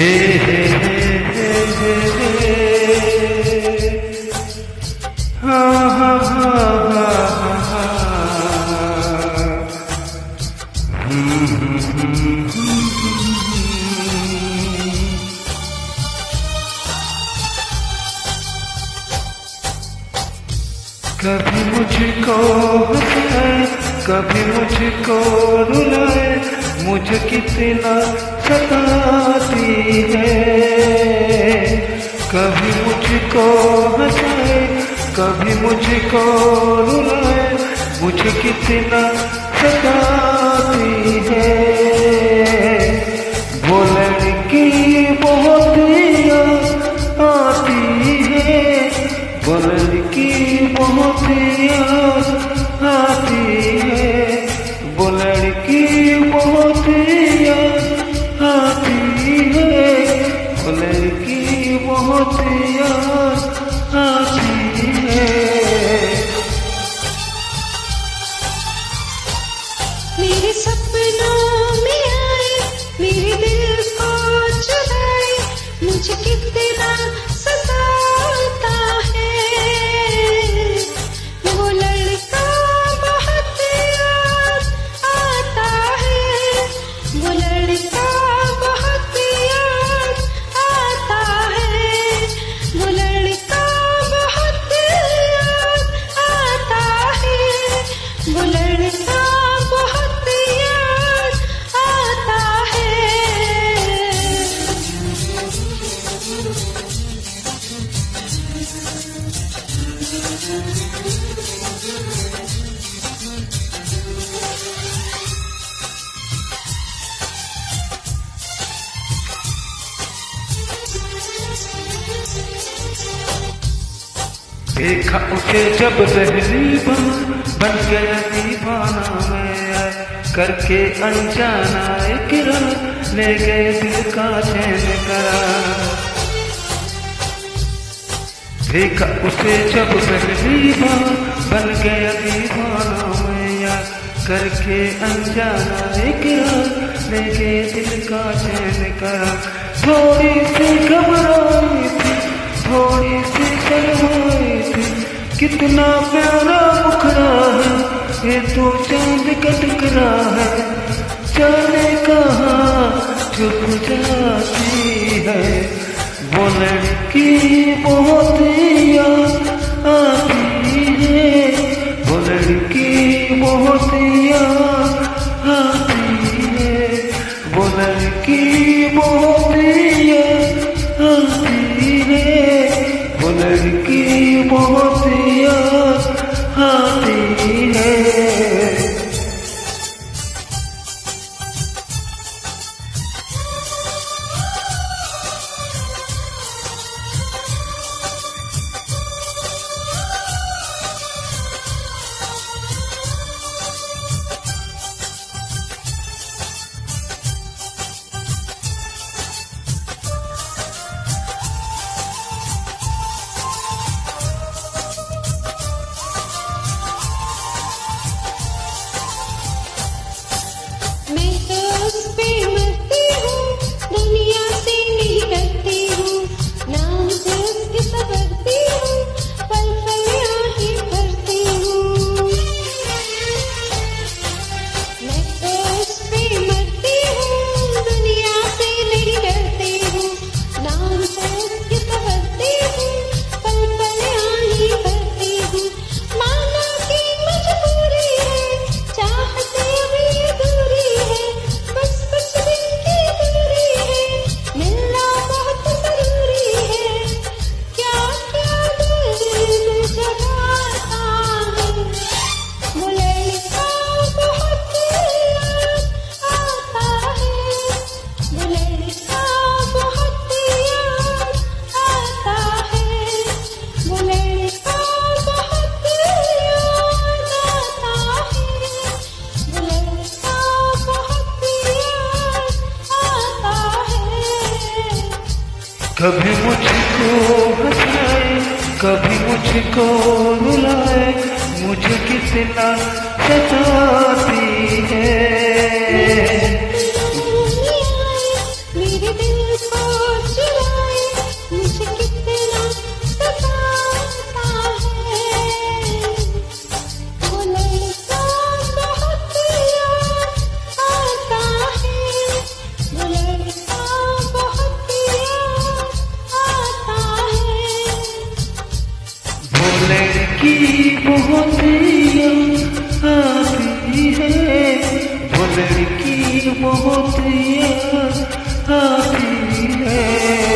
हे हा हा हा हा कभी मुझको हंसाए, कभी मुझको रुलाए, मुझे कितना सताती है। कभी मुझको हंसाए, कभी मुझको रुलाए, मुझे कितना सताती है। वो लड़की बहुत याद आती है, वो लड़की बहुत याद आती है, वो लड़की बहुत याद आती है, वो लड़की बहुत याद आती है। मेरे सपनों में आए, मेरे दिल को चुराए, मुझे कितना सताता है। वो लड़का बहुत याद आता है, वो लड़का बहुत याद आता है, वो लड़का बहुत याद आता है, वो लड़का बहुत याद आता है। देखा उसे जब पहली बार, बन गया दीवाना मैं, करके अनजाना इकरार, ले गए दिल का चैन करार। देखा उसे जब पहली बार, बन गया दीवाना मैं, करके अनजाना इकरार, ले गए दिल का चैन करार। थोड़ी सी घबराई थी, थोड़ी सी शर्माई थी, कितना प्यारा मुखड़ा है ये तो चांद का टुकड़ा है। जाने कहाँ छुप जाती है, वो लड़की बहुत याद आती है, वो लड़की बहुत याद आती है, वो लड़की बहुत याद आती है, वो लड़की बहुत याद आती है। मैं तो उस पे मरती हूँ, दुनिया से नहीं डरती हूँ, नाम से उसके संवरती हूँ, पल पल आँखें भरती हूँ। मैं तो उस पे मरती हूँ, दुनिया से नहीं डरती हूँ, नाम से उसके संवरती हूँ, पल पल आँखें भरती हूँ। माना की मजबूरी है, चाहते अभी दूरी है, बस कुछ दिन की दूरी है, मिलना बहुत जरूरी है। क्या क्या दिल जगाता है, वो लड़का बहुत याद आता है, वो लड़का बहुत याद आता है, वो लड़का बहुत याद आता है, वो लड़का बहुत याद आता है। कभी मुझको हंसाए, कभी मुझको रुलाए, मुझे कितना सताती है। मेरे दिल को बहुत याद आती है, वो लड़की बहुत याद आती है।